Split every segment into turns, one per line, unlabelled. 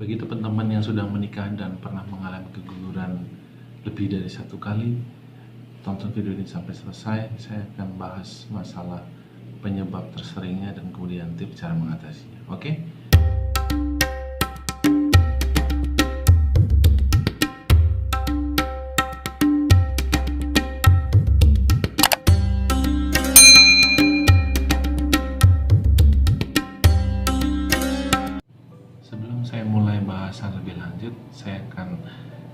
Bagi teman-teman yang sudah menikah dan pernah mengalami keguguran lebih dari satu kali, tonton video ini sampai selesai. Saya akan bahas masalah penyebab terseringnya dan kemudian tips cara mengatasinya. Oke? Sebelum saya mulai bahasan lebih lanjut, saya akan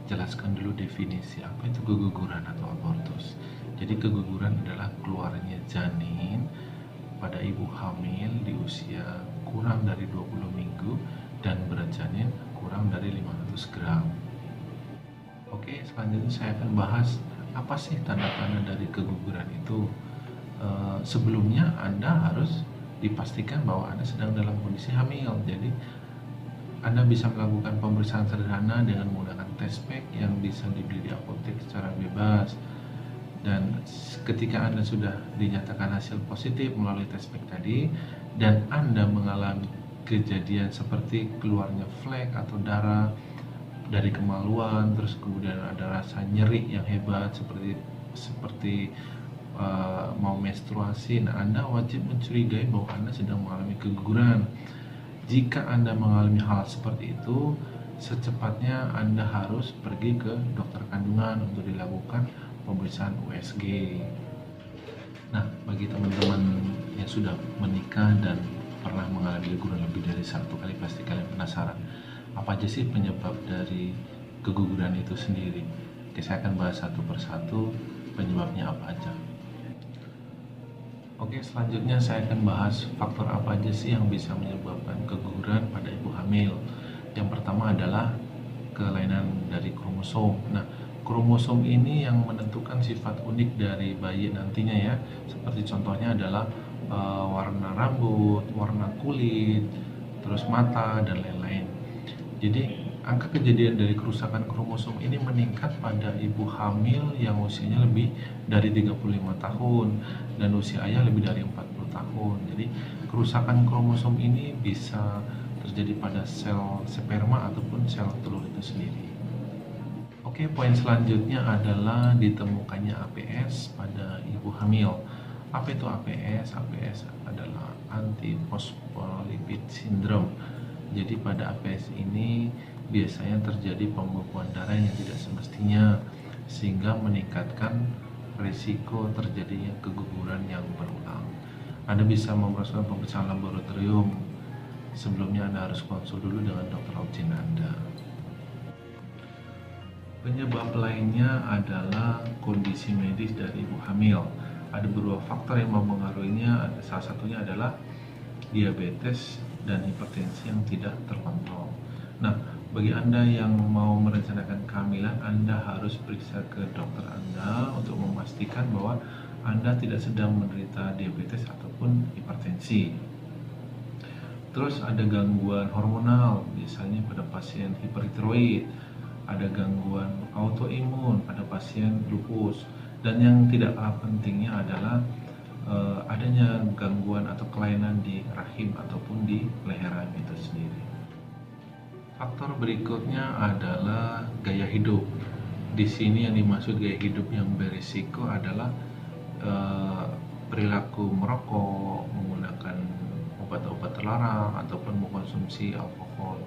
jelaskan dulu definisi apa itu keguguran atau abortus. Jadi keguguran adalah keluarnya janin pada ibu hamil di usia kurang dari 20 minggu dan berat janin kurang dari 500 gram. Oke, selanjutnya saya akan bahas apa sih tanda-tanda dari keguguran itu. Sebelumnya Anda harus dipastikan bahwa Anda sedang dalam kondisi hamil. Jadi Anda bisa melakukan pemeriksaan sederhana dengan menggunakan test pack yang bisa dibeli di apotek secara bebas. Dan ketika Anda sudah dinyatakan hasil positif melalui test pack tadi, dan Anda mengalami kejadian seperti keluarnya flek atau darah dari kemaluan, terus kemudian ada rasa nyeri yang hebat seperti mau menstruasi, nah Anda wajib mencurigai bahwa Anda sedang mengalami keguguran. Jika Anda mengalami hal seperti itu, secepatnya Anda harus pergi ke dokter kandungan untuk dilakukan pemeriksaan USG. Nah, bagi teman-teman yang sudah menikah dan pernah mengalami keguguran lebih dari satu kali, pasti kalian penasaran, apa aja sih penyebab dari keguguran itu sendiri? Oke, saya akan bahas satu persatu penyebabnya apa aja. Oke, selanjutnya saya akan bahas faktor apa aja sih yang bisa menyebabkan keguguran pada ibu hamil. Yang pertama adalah kelainan dari kromosom. Nah, kromosom ini yang menentukan sifat unik dari bayi nantinya ya. Seperti contohnya adalah warna rambut, warna kulit, terus mata, dan lain-lain. Jadi angka kejadian dari kerusakan kromosom ini meningkat pada ibu hamil yang usianya lebih dari 35 tahun dan usia ayah lebih dari 40 tahun. Jadi kerusakan kromosom ini bisa terjadi pada sel sperma ataupun sel telur itu sendiri. Oke, poin selanjutnya adalah ditemukannya APS pada ibu hamil. Apa itu APS? APS adalah antiphospholipid syndrome. Jadi pada APS ini biasanya terjadi pembekuan darah yang tidak semestinya, sehingga meningkatkan risiko terjadinya keguguran yang berulang. Anda bisa memeriksa pemeriksaan laboratorium. Sebelumnya Anda harus konsul dulu dengan dokter rutin Anda. Penyebab lainnya adalah kondisi medis dari ibu hamil. Ada beberapa faktor yang mempengaruhinya. Salah satunya adalah diabetes dan hipertensi yang tidak terkontrol. Nah, bagi Anda yang mau merencanakan kehamilan, Anda harus periksa ke dokter Anda untuk memastikan bahwa Anda tidak sedang menderita diabetes ataupun hipertensi. Terus ada gangguan hormonal, misalnya pada pasien hipertiroid, ada gangguan autoimun pada pasien lupus, dan yang tidak kalah pentingnya adalah adanya gangguan atau kelainan di rahim ataupun di leher rahim itu sendiri. Faktor berikutnya adalah gaya hidup. Di sini yang dimaksud gaya hidup yang berisiko adalah perilaku merokok, menggunakan obat-obat terlarang, ataupun mengkonsumsi alkohol.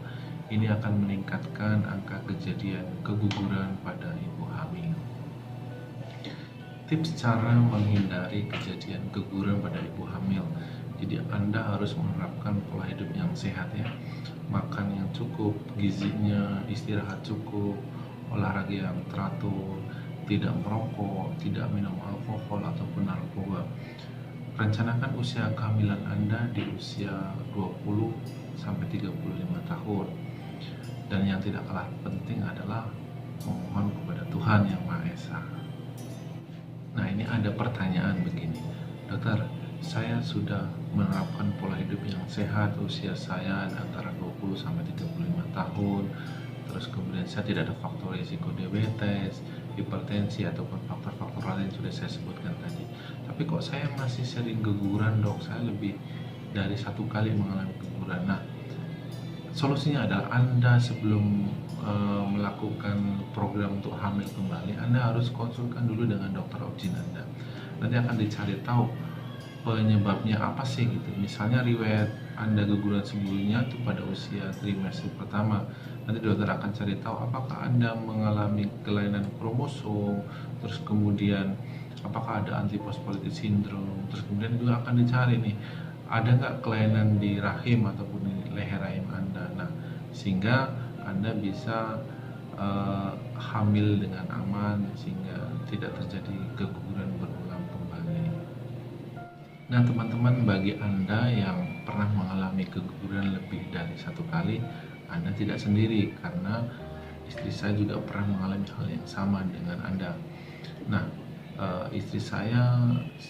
Ini akan meningkatkan angka kejadian keguguran pada ibu hamil. Tips cara menghindari kejadian keguguran pada ibu hamil. Jadi Anda harus menerapkan pola hidup yang sehat ya. Makan yang cukup, gizinya, istirahat cukup, olahraga yang teratur, tidak merokok, tidak minum alkohol ataupun narkoba. Rencanakan usia kehamilan Anda di usia 20 sampai 35 tahun. Dan yang tidak kalah penting adalah memohon kepada Tuhan Yang Maha Esa. Nah, ini ada pertanyaan begini, dokter, saya sudah menerapkan pola hidup yang sehat, usia saya antara 20 sampai 35 tahun, terus kemudian saya tidak ada faktor risiko diabetes, hipertensi ataupun faktor-faktor lain yang sudah saya sebutkan tadi. Tapi kok saya masih sering keguguran, dok? Saya lebih dari satu kali mengalami keguguran. Nah, Solusinya adalah Anda sebelum melakukan program untuk hamil kembali, Anda harus konsulkan dulu dengan dokter obgyn Anda. Nanti akan dicari tahu penyebabnya apa sih gitu. Misalnya riwayat Anda guguran sebelumnya itu pada usia trimester pertama. Nanti dokter akan cari tahu apakah Anda mengalami kelainan kromosom, terus kemudian apakah ada antiphospholitis syndrome, terus kemudian juga akan dicari nih ada nggak kelainan di rahim ataupun di leher rahim Anda. Nah, sehingga Anda bisa hamil dengan aman sehingga tidak terjadi keguguran berulang kembali. Nah, teman-teman, bagi Anda yang pernah mengalami keguguran lebih dari satu kali, Anda tidak sendiri karena istri saya juga pernah mengalami hal yang sama dengan Anda. Nah, istri saya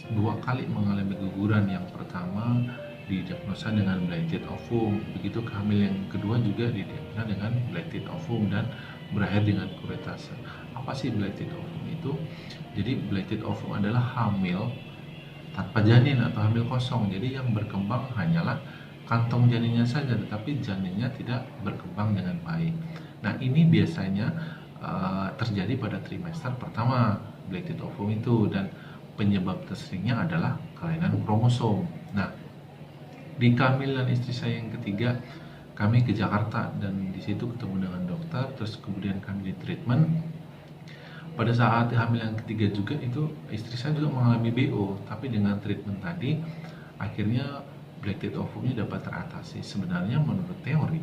2 kali mengalami guguran. Yang pertama didiagnosa dengan blighted ovum, begitu hamil yang kedua juga didiagnosa dengan blighted ovum dan berakhir dengan kuretase. Apa sih blighted ovum itu? Jadi blighted ovum adalah hamil tanpa janin atau hamil kosong. Jadi yang berkembang hanyalah kantong janinnya saja, tetapi janinnya tidak berkembang dengan baik. Nah, ini biasanya terjadi pada trimester pertama blighted ovum itu, dan penyebab terseringnya adalah kelainan kromosom. Nah, di kehamilan istri saya yang ketiga, kami ke Jakarta dan di situ ketemu dengan dokter, terus kemudian kami di treatment. Pada saat hamil yang ketiga juga itu istri saya juga mengalami BO, tapi dengan treatment tadi akhirnya blighted ovumnya dapat teratasi. Sebenarnya menurut teori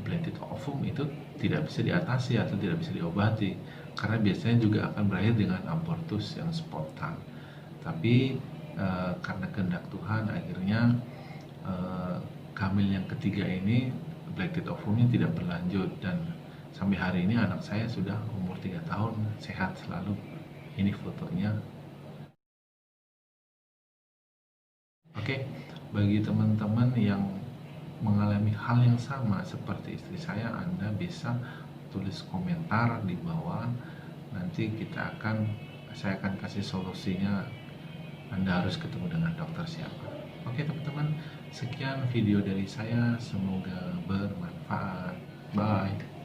blighted ovum itu tidak bisa diatasi atau tidak bisa diobati karena biasanya juga akan berakhir dengan abortus yang spontan. Tapi karena kehendak Tuhan akhirnya hamil yang ketiga ini blighted ovumnya tidak berlanjut, dan sampai hari ini anak saya sudah umur 3 tahun, sehat selalu. Ini fotonya. Oke, bagi teman-teman yang mengalami hal yang sama seperti istri saya, Anda bisa tulis komentar di bawah. Nanti saya akan kasih solusinya. Anda harus ketemu dengan dokter siapa. Oke teman-teman, sekian video dari saya, semoga bermanfaat. Bye.